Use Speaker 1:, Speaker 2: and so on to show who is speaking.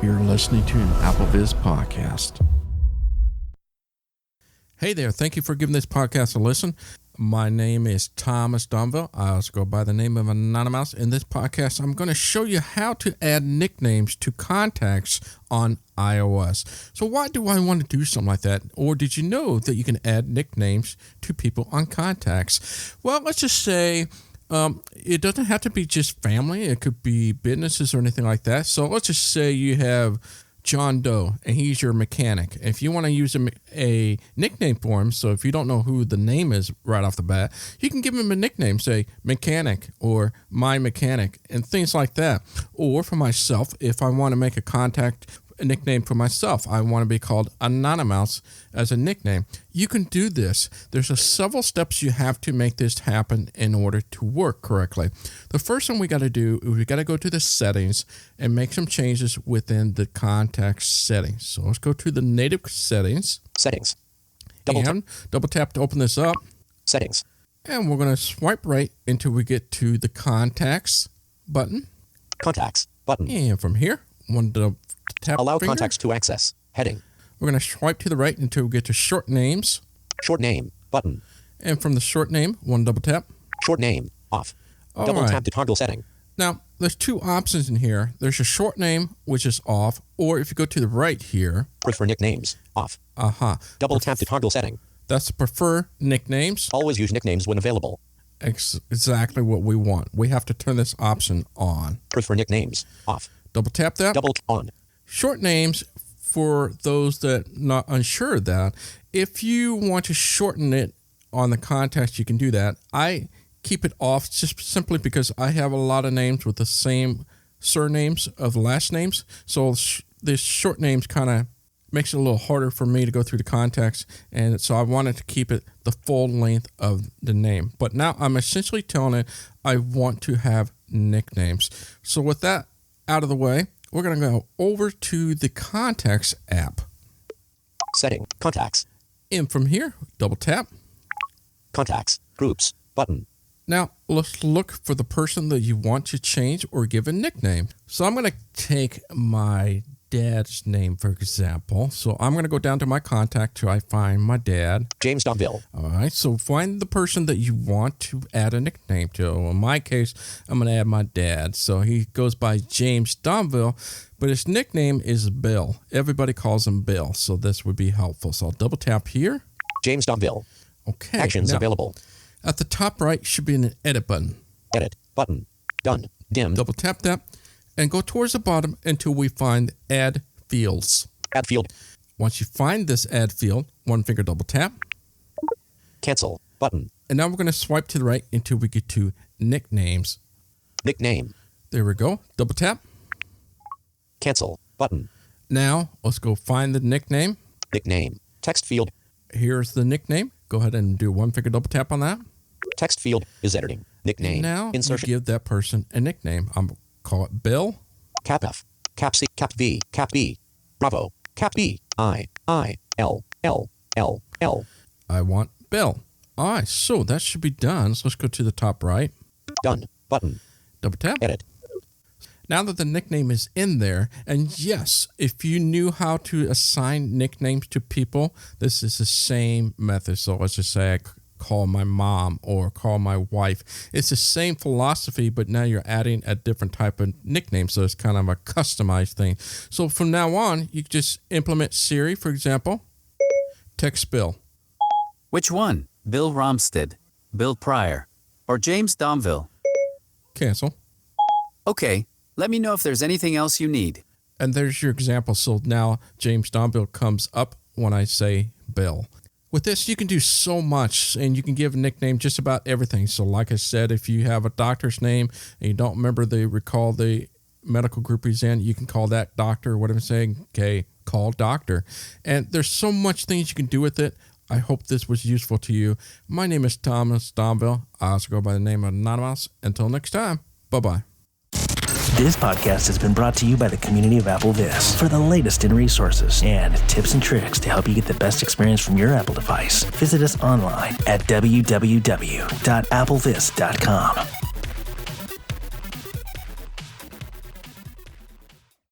Speaker 1: You're listening to an AppleVis podcast. Hey there, thank you for giving this podcast a listen. My name is Thomas Domville. I also go by the name of Anonymous. In this podcast, I'm going to show you how to add nicknames to contacts on iOS. So why do I want to do something like that? Or did you know that you can add nicknames to people on contacts? Well, let's just say it doesn't have to be just family. It could be businesses or anything like that. So let's just say you have John Doe, and he's your mechanic. If you want to use a nickname for him, so if you don't know who the name is right off the bat, you can give him a nickname, say mechanic or my mechanic, and things like that. Or for myself, if I want to make a nickname for myself, I want to be called Anonymous as a nickname. You can do this. There's several steps you have to make this happen in order to work correctly. The first thing we got to do is we got to go to the settings and make some changes within the contact settings. So let's go to the native settings.
Speaker 2: Settings.
Speaker 1: Double tap to open this up.
Speaker 2: Settings.
Speaker 1: And we're going to swipe right until we get to the contacts button.
Speaker 2: Contacts button.
Speaker 1: And from here, tap
Speaker 2: allow
Speaker 1: finger.
Speaker 2: contacts to access. Heading.
Speaker 1: We're going to swipe to the right until we get to short names.
Speaker 2: Short name button.
Speaker 1: And from the short name, double tap.
Speaker 2: Short name off. Double tap to toggle setting.
Speaker 1: Now, there's two options in here. There's a short name, which is off, or if you go to the right here.
Speaker 2: Prefer nicknames off. Double tap to toggle setting.
Speaker 1: That's prefer nicknames.
Speaker 2: Always use nicknames when available.
Speaker 1: Exactly what we want. We have to turn this option on.
Speaker 2: Prefer nicknames off.
Speaker 1: Double tap that.
Speaker 2: Double on.
Speaker 1: Short names, for those that not unsure of that, if you want to shorten it on the contacts, you can do that. I keep it off just simply because I have a lot of names with the same surnames of last names. So this short names kind of makes it a little harder for me to go through the contacts. And so I wanted to keep it the full length of the name. But now I'm essentially telling it I want to have nicknames. So with that out of the way, we're going to go over to the Contacts app.
Speaker 2: Setting. Contacts.
Speaker 1: And from here, double tap.
Speaker 2: Contacts. Groups. Button.
Speaker 1: Now, let's look for the person that you want to change or give a nickname. So I'm going to take my dad's name, for example. So I'm going to go down to my contact till I find my dad.
Speaker 2: James Domville.
Speaker 1: All right. So find the person that you want to add a nickname to. In my case, I'm going to add my dad. So he goes by James Domville, but his nickname is Bill. Everybody calls him Bill. So this would be helpful. So I'll double tap here.
Speaker 2: James Domville.
Speaker 1: Okay.
Speaker 2: Actions
Speaker 1: now,
Speaker 2: available.
Speaker 1: At the top right should be an edit button.
Speaker 2: Edit button. Done. Dim.
Speaker 1: Double tap that and go towards the bottom until we find add fields.
Speaker 2: Add field.
Speaker 1: Once you find this add field, one finger double tap.
Speaker 2: Cancel button.
Speaker 1: And now we're going to swipe to the right until we get to nicknames.
Speaker 2: Nickname.
Speaker 1: There we go. Double tap.
Speaker 2: Cancel button.
Speaker 1: Now let's go find the nickname.
Speaker 2: Nickname. Text field.
Speaker 1: Here's the nickname. Go ahead and do one finger double tap on that.
Speaker 2: Text field is editing. Nickname.
Speaker 1: And now
Speaker 2: insertion.
Speaker 1: you give that person a nickname. I'm going to call it Bill.
Speaker 2: Cap F. Cap C. Cap V. Cap B. Bravo. Cap B. I. L. L. L. L.
Speaker 1: I want Bill. All right, so that should be done. So let's go to the top right.
Speaker 2: Done. Button.
Speaker 1: Double tap.
Speaker 2: Edit.
Speaker 1: Now that the nickname is in there, and yes, if you knew how to assign nicknames to people, this is the same method. So let's just say I call my mom or call my wife. It's the same philosophy, but now you're adding a different type of nickname. So it's kind of a customized thing. So from now on, you just implement Siri, for example. Text Bill.
Speaker 3: Which one? Bill Romstead, Bill Pryor, or James Domville?
Speaker 1: Cancel.
Speaker 3: Okay, let me know if there's anything else you need.
Speaker 1: And there's your example. So now James Domville comes up when I say Bill. With this, you can do so much, and you can give a nickname just about everything. So like I said, if you have a doctor's name and you don't recall the medical group he's in, you can call that doctor. What I'm saying, okay, call doctor. And there's so much things you can do with it. I hope this was useful to you. My name is Thomas Domville. I also go by the name of Anonymous. Until next time, bye-bye.
Speaker 4: This podcast has been brought to you by the community of AppleVis. For the latest in resources and tips and tricks to help you get the best experience from your Apple device, visit us online at www.applevis.com.